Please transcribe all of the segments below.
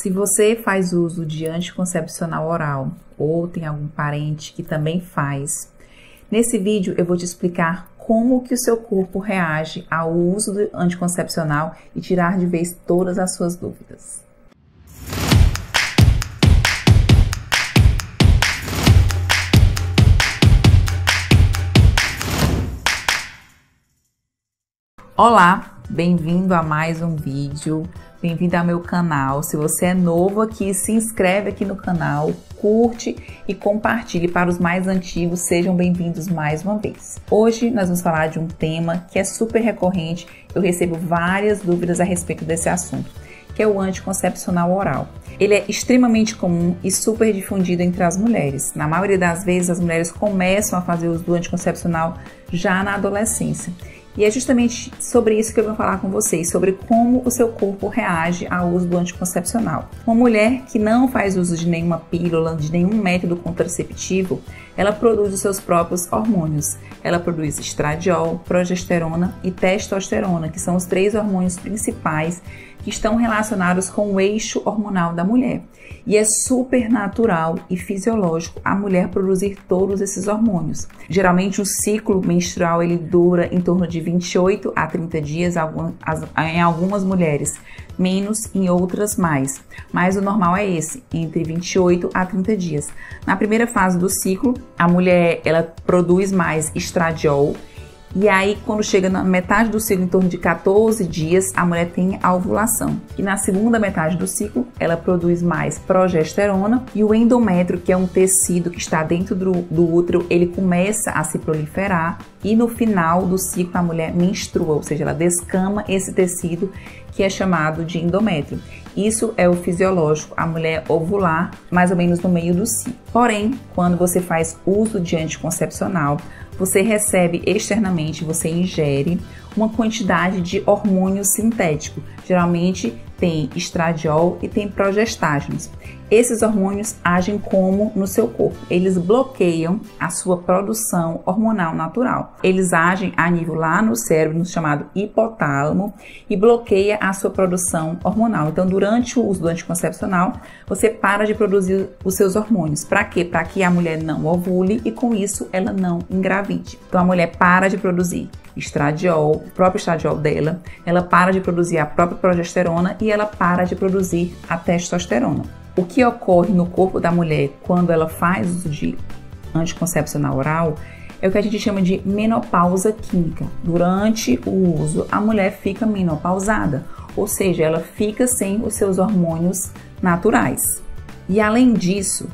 Se você faz uso de anticoncepcional oral ou tem algum parente que também faz, nesse vídeo eu vou te explicar como que o seu corpo reage ao uso do anticoncepcional e tirar de vez todas as suas dúvidas. Olá, bem-vindo a mais um vídeo, bem-vindo ao meu canal. Se você é novo aqui, se inscreve aqui no canal, curte e compartilhe para os mais antigos, sejam bem-vindos mais uma vez. Hoje nós vamos falar de um tema que é super recorrente, eu recebo várias dúvidas a respeito desse assunto, que é o anticoncepcional oral. Ele é extremamente comum e super difundido entre as mulheres. Na maioria das vezes, as mulheres começam a fazer uso do anticoncepcional já na adolescência. E é justamente sobre isso que eu vou falar com vocês, sobre como o seu corpo reage ao uso do anticoncepcional. Uma mulher que não faz uso de nenhuma pílula, de nenhum método contraceptivo, ela produz os seus próprios hormônios. Ela produz estradiol, progesterona e testosterona, que são os 3 hormônios principais que estão relacionados com o eixo hormonal da mulher. E é super natural e fisiológico a mulher produzir todos esses hormônios. Geralmente o ciclo menstrual ele dura em torno de 28 a 30 dias, em algumas mulheres menos, em outras mais. Mas o normal é esse, entre 28 a 30 dias. Na primeira fase do ciclo, a mulher ela produz mais estradiol. E aí, quando chega na metade do ciclo, em torno de 14 dias, a mulher tem a ovulação. E na segunda metade do ciclo, ela produz mais progesterona e o endométrio, que é um tecido que está dentro do útero, ele começa a se proliferar e no final do ciclo a mulher menstrua, ou seja, ela descama esse tecido que é chamado de endométrio. Isso é o fisiológico, a mulher ovular mais ou menos no meio do ciclo. Porém, quando você faz uso de anticoncepcional, você recebe externamente, você ingere uma quantidade de hormônio sintético. Geralmente tem estradiol e tem progestágenos. Esses hormônios agem como no seu corpo? Eles bloqueiam a sua produção hormonal natural. Eles agem a nível lá no cérebro, no chamado hipotálamo, e bloqueia a sua produção hormonal. Então, durante o uso do anticoncepcional, você para de produzir os seus hormônios. Para quê? Para que a mulher não ovule e com isso ela não engravide. Então, a mulher para de produzir estradiol, o próprio estradiol dela, ela para de produzir a própria progesterona e ela para de produzir a testosterona. O que ocorre no corpo da mulher quando ela faz uso de anticoncepcional oral é o que a gente chama de menopausa química. Durante o uso, a mulher fica menopausada, ou seja, ela fica sem os seus hormônios naturais. E além disso,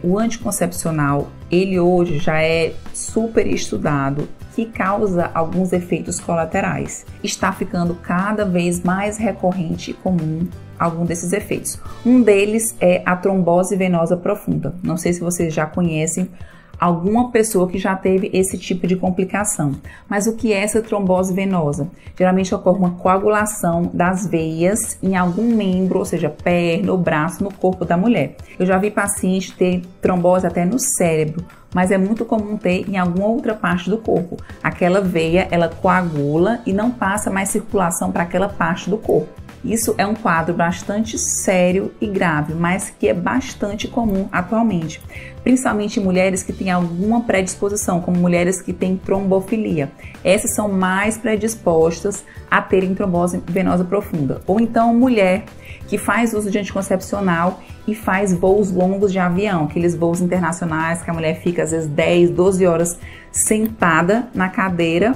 o anticoncepcional, ele hoje já é super estudado, que causa alguns efeitos colaterais. Está ficando cada vez mais recorrente e comum algum desses efeitos. Um deles é a trombose venosa profunda. Não sei se vocês já conhecem alguma pessoa que já teve esse tipo de complicação. Mas o que é essa trombose venosa? Geralmente ocorre uma coagulação das veias em algum membro, ou seja, perna ou braço no corpo da mulher. Eu já vi paciente ter trombose até no cérebro, mas é muito comum ter em alguma outra parte do corpo. Aquela veia, ela coagula e não passa mais circulação para aquela parte do corpo. Isso é um quadro bastante sério e grave, mas que é bastante comum atualmente, principalmente em mulheres que têm alguma predisposição, como mulheres que têm trombofilia. Essas são mais predispostas a terem trombose venosa profunda. Ou então mulher que faz uso de anticoncepcional e faz voos longos de avião, aqueles voos internacionais que a mulher fica às vezes 10, 12 horas sentada na cadeira,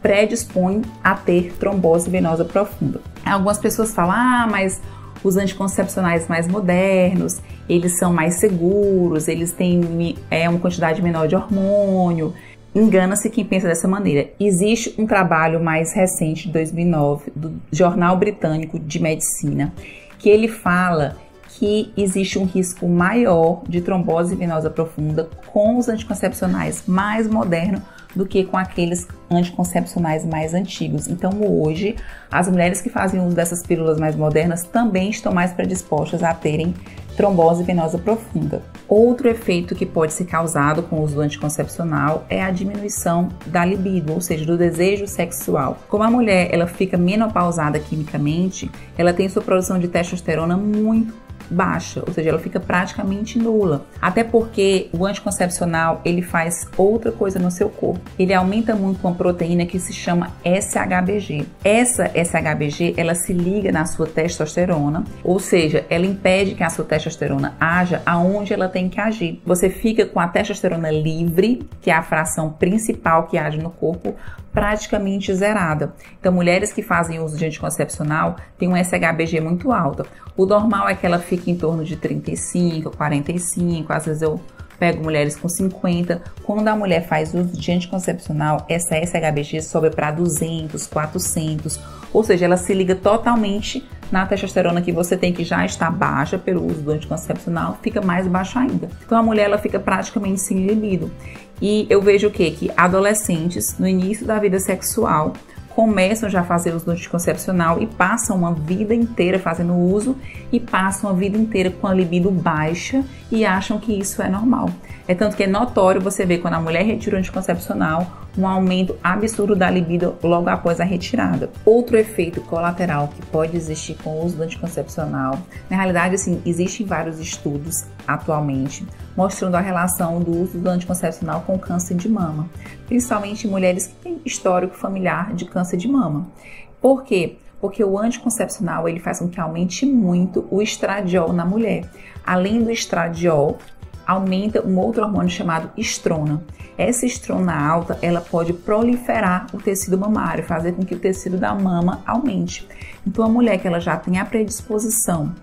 predispõe a ter trombose venosa profunda. Algumas pessoas falam, mas os anticoncepcionais mais modernos, eles são mais seguros, eles têm uma quantidade menor de hormônio. Engana-se quem pensa dessa maneira. Existe um trabalho mais recente, de 2009, do Jornal Britânico de Medicina, que ele fala que existe um risco maior de trombose venosa profunda com os anticoncepcionais mais modernos do que com aqueles anticoncepcionais mais antigos. Então, hoje, as mulheres que fazem uso dessas pílulas mais modernas também estão mais predispostas a terem trombose venosa profunda. Outro efeito que pode ser causado com o uso do anticoncepcional é a diminuição da libido, ou seja, do desejo sexual. Como a mulher ela fica menopausada quimicamente, ela tem sua produção de testosterona muito baixa, ou seja, ela fica praticamente nula. Até porque o anticoncepcional, ele faz outra coisa no seu corpo. Ele aumenta muito uma proteína que se chama SHBG. Essa SHBG, ela se liga na sua testosterona, ou seja, ela impede que a sua testosterona haja aonde ela tem que agir. Você fica com a testosterona livre, que é a fração principal que age no corpo, praticamente zerada. Então, mulheres que fazem uso de anticoncepcional têm um SHBG muito alta. O normal é que ela fique em torno de 35, 45, às vezes eu pego mulheres com 50. Quando a mulher faz uso de anticoncepcional, essa SHBG sobe para 200, 400, ou seja, ela se liga totalmente na testosterona que você tem, que já está baixa pelo uso do anticoncepcional, fica mais baixa ainda. Então a mulher, ela fica praticamente sem libido. E eu vejo o quê? Que adolescentes, no início da vida sexual, começam já a fazer uso do anticoncepcional e passam uma vida inteira fazendo uso e passam a vida inteira com a libido baixa e acham que isso é normal. É tanto que é notório você ver quando a mulher retira o anticoncepcional, um aumento absurdo da libido logo após a retirada. Outro efeito colateral que pode existir com o uso do anticoncepcional, na realidade, assim, existem vários estudos atualmente mostrando a relação do uso do anticoncepcional com câncer de mama, principalmente em mulheres que têm histórico familiar de câncer de mama. Por quê? Porque o anticoncepcional, ele faz com que aumente muito o estradiol na mulher. Além do estradiol, aumenta um outro hormônio chamado estrona. Essa estrona alta, ela pode proliferar o tecido mamário, fazer com que o tecido da mama aumente. Então, a mulher que ela já tem a predisposição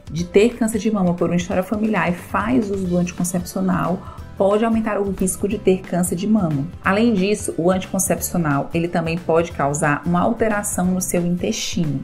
de ter câncer de mama por uma história familiar e faz uso do anticoncepcional, pode aumentar o risco de ter câncer de mama. Além disso, o anticoncepcional, ele também pode causar uma alteração no seu intestino,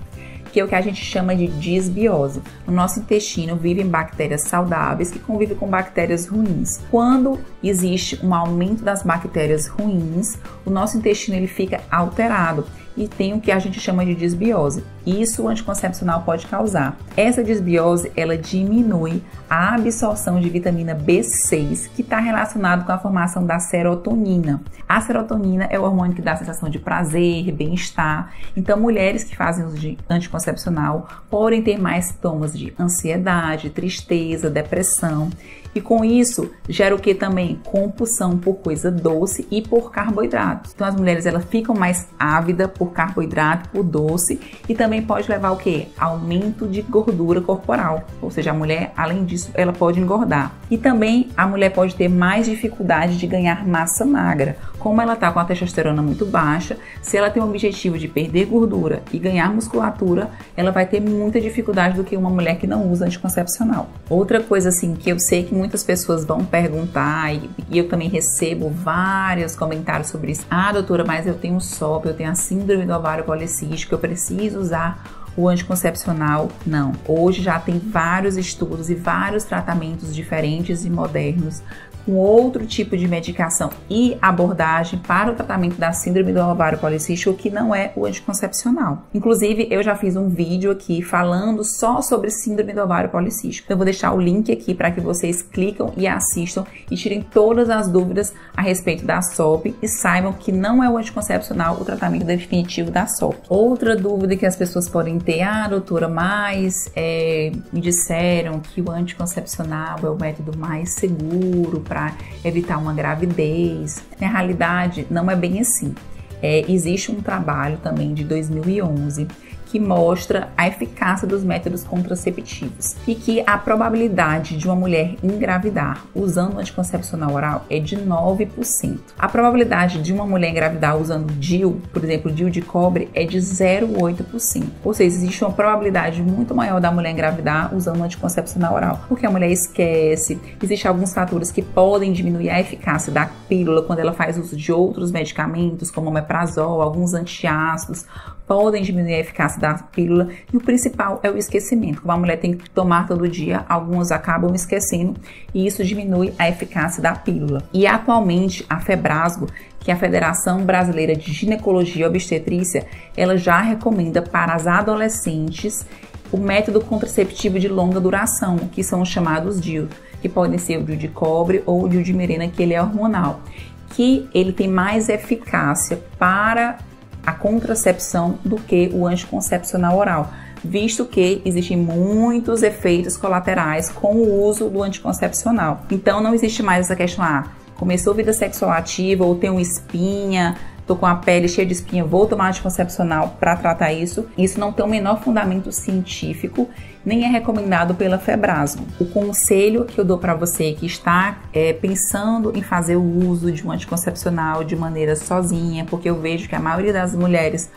que é o que a gente chama de disbiose. No nosso intestino vivem bactérias saudáveis que convivem com bactérias ruins. Quando existe um aumento das bactérias ruins, o nosso intestino ele fica alterado e tem o que a gente chama de disbiose. Isso o anticoncepcional pode causar. Essa disbiose, ela diminui a absorção de vitamina B6, que está relacionado com a formação da serotonina. A serotonina é o hormônio que dá a sensação de prazer, bem-estar. Então, mulheres que fazem uso de anticoncepcional podem ter mais sintomas de ansiedade, tristeza, depressão. E com isso, gera o que também? Compulsão por coisa doce e por carboidrato. Então, as mulheres, elas ficam mais ávidas por carboidrato, por doce, e também pode levar o que? Aumento de gordura corporal. Ou seja, a mulher, além disso, ela pode engordar. E também a mulher pode ter mais dificuldade de ganhar massa magra. Como ela está com a testosterona muito baixa, se ela tem o objetivo de perder gordura e ganhar musculatura, ela vai ter muita dificuldade do que uma mulher que não usa anticoncepcional. Outra coisa assim que eu sei que muitas pessoas vão perguntar e eu também recebo vários comentários sobre isso. Ah, doutora, mas eu tenho SOP, eu tenho a síndrome do ovário policístico, eu preciso usar o anticoncepcional? Não. Hoje já tem vários estudos e vários tratamentos diferentes e modernos com outro tipo de medicação e abordagem para o tratamento da síndrome do ovário policístico que não é o anticoncepcional. Inclusive, eu já fiz um vídeo aqui falando só sobre síndrome do ovário policístico. Então, eu vou deixar o link aqui para que vocês clicam e assistam e tirem todas as dúvidas a respeito da SOP e saibam que não é o anticoncepcional o tratamento definitivo da SOP. Outra dúvida que as pessoas podem ter: ah, doutora, mas me disseram que o anticoncepcional é o método mais seguro para evitar uma gravidez. Na realidade, não é bem assim. Existe um trabalho também de 2011 que mostra a eficácia dos métodos contraceptivos e que a probabilidade de uma mulher engravidar usando o anticoncepcional oral é de 9%. A probabilidade de uma mulher engravidar usando DIU, por exemplo, DIU de cobre, é de 0,8%. Ou seja, existe uma probabilidade muito maior da mulher engravidar usando o anticoncepcional oral, porque a mulher esquece. Existem alguns fatores que podem diminuir a eficácia da pílula quando ela faz uso de outros medicamentos, como o omeprazol, alguns antiácidos, podem diminuir a eficácia da pílula, e o principal é o esquecimento. Como a mulher tem que tomar todo dia, alguns acabam esquecendo e isso diminui a eficácia da pílula. E atualmente a Febrasgo, que é a Federação Brasileira de Ginecologia e Obstetrícia, ela já recomenda para as adolescentes o método contraceptivo de longa duração, que são os chamados DIU, que podem ser o DIU de cobre ou o DIU de mirena, que ele é hormonal, que ele tem mais eficácia para a contracepção do que o anticoncepcional oral, visto que existem muitos efeitos colaterais com o uso do anticoncepcional. Então não existe mais essa questão, começou vida sexual ativa ou tem uma espinha, tô com a pele cheia de espinha, vou tomar anticoncepcional para tratar isso. Isso não tem o menor fundamento científico, nem é recomendado pela Febrasgo. O conselho que eu dou para você que está pensando em fazer o uso de um anticoncepcional de maneira sozinha, porque eu vejo que a maioria das mulheres,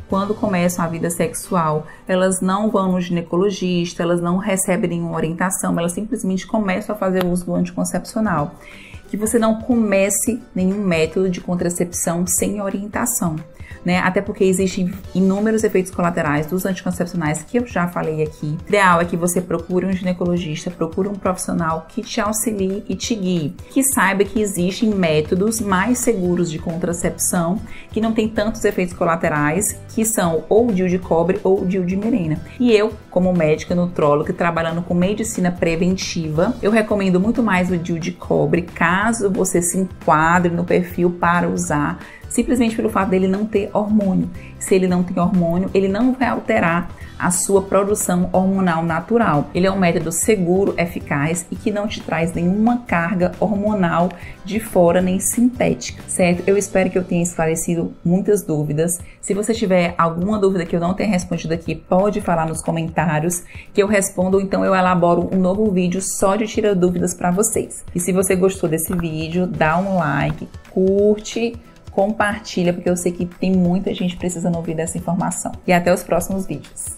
quando começam a vida sexual, elas não vão no ginecologista, elas não recebem nenhuma orientação, elas simplesmente começam a fazer o uso do anticoncepcional. Que você não comece nenhum método de contracepção sem orientação, né? Até porque existem inúmeros efeitos colaterais dos anticoncepcionais que eu já falei aqui. O ideal é que você procure um ginecologista, procure um profissional que te auxilie e te guie, que saiba que existem métodos mais seguros de contracepção, que não tem tantos efeitos colaterais, que são ou o DIU de cobre ou o DIU de Mirena. E eu, como médica nutróloga, trabalhando com medicina preventiva, eu recomendo muito mais o DIU de cobre, caso você se enquadre no perfil para usar, simplesmente pelo fato dele não ter hormônio. Se ele não tem hormônio, ele não vai alterar a sua produção hormonal natural. Ele é um método seguro, eficaz e que não te traz nenhuma carga hormonal de fora nem sintética, certo? Eu espero que eu tenha esclarecido muitas dúvidas. Se você tiver alguma dúvida que eu não tenha respondido aqui, pode falar nos comentários que eu respondo, ou então eu elaboro um novo vídeo só de tirar dúvidas para vocês. E se você gostou desse vídeo, dá um like, curte, compartilha, porque eu sei que tem muita gente precisando ouvir dessa informação. E até os próximos vídeos.